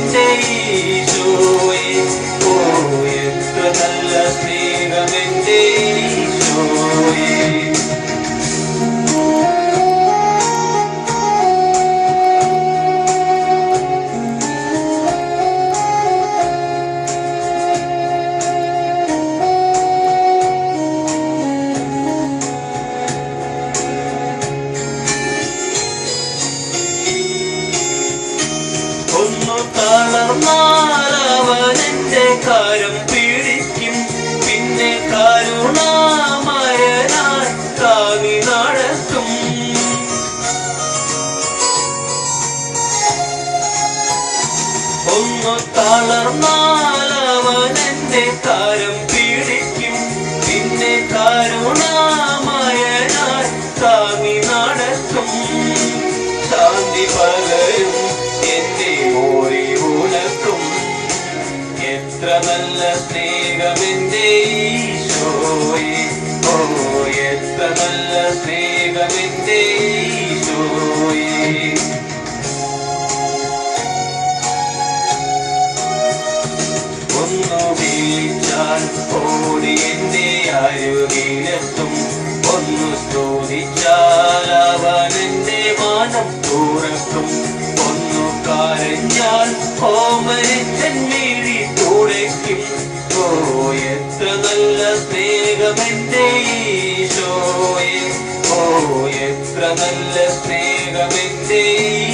സ്നേഹമെന്റെ ഈശോയെ ഓ എത്ര നല്ല സ്നേഹമെന്റെ ഈശോയെ തളർന്നാലവനെന്റെ കരം പിടിക്കും പിന്നെ കരുണാമയനായി താങ്ങി നടത്തും ഒന്ന് തളർന്നാലവനെന്റെ കരം പിടിക്കും പിന്നെ കരുണാമയനായി താങ്ങി നടത്തും ശാന്തി പകരും എന്റെ മോറിവുണർത്തും എത്ര നല്ല സ്നേഹമെന്റെ ഈശോയെ ഓ എത്ര നല്ല സ്നേഹമെന്റെ ഈശോയെ ഒന്നു വിളിച്ചാൽ ഓടി എന്റെ അരുകിലെത്തും ഒന്നു സ്തുതിച്ചാൽ അവനെന്റെ മാനം തുറക്കും ഒന്നു കരഞ്ഞാൽ ഓമനിച്ചൻ മിഴി തുടയ്ക്കും ഓ എത്ര നല്ല സ്നേഹമെന്റെ ഈശോയെ ഓ എത്ര നല്ല സ്നേഹമെന്റെ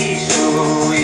ഈശോയെ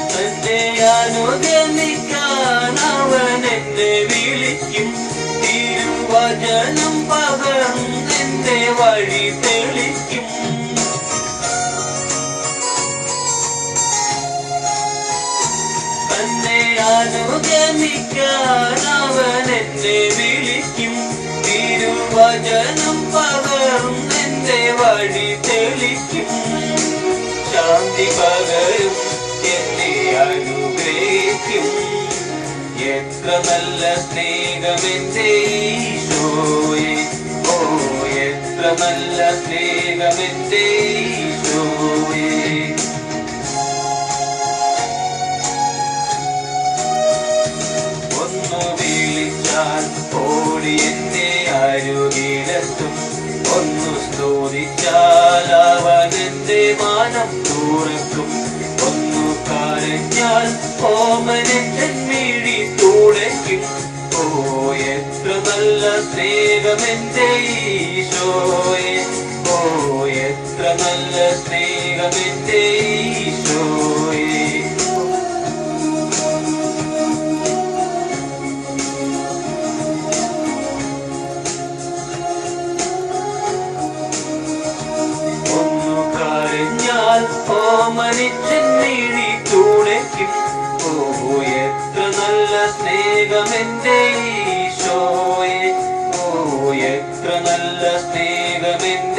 തന്നെ അനുഗമിക്കാൻ അവനെന്നെ വിളിക്കും തിരുവചനം പകർന്നെന്റെ വഴി തെളിക്കും തന്നെ അനുഗമിക്കാൻ അവനെന്നെ വിളിക്കും തിരുവചനം പകർന്നെന്റെ വഴി തെളിക്കും ശാന്തി പകരും എന്നെ അനുഗ്രഹിക്കും എത്ര നല്ല സ്നേഹമെന്റെ ഈശോയെ ഓ എത്ര നല്ല സ്നേഹമെന്റെ ഈശോയെ ഒന്നു വിളിച്ചാൽ ഓടി എന്റെ അരുകിലെത്തും ഒന്നു സ്തുതിച്ചാൽ അവനെന്റെ മാനം തുറക്കും ഒന്നു കരഞ്ഞാൽ ഓമനിച്ചൻ മിഴി തുടയ്ക്കും ഓ എത്ര നല്ല സ്നേഹമെന്റെ ഈശോയെ ഓ എത്ര നല്ല സ്നേഹമെന്റെ ഈശോയെ ഓമനിച്ചൻ മിഴി തുടയ്ക്കും ഓ എത്ര നല്ല സ്നേഹമെന്റെ ഈശോയെ ഓ എത്ര നല്ല സ്നേഹമെന്റെ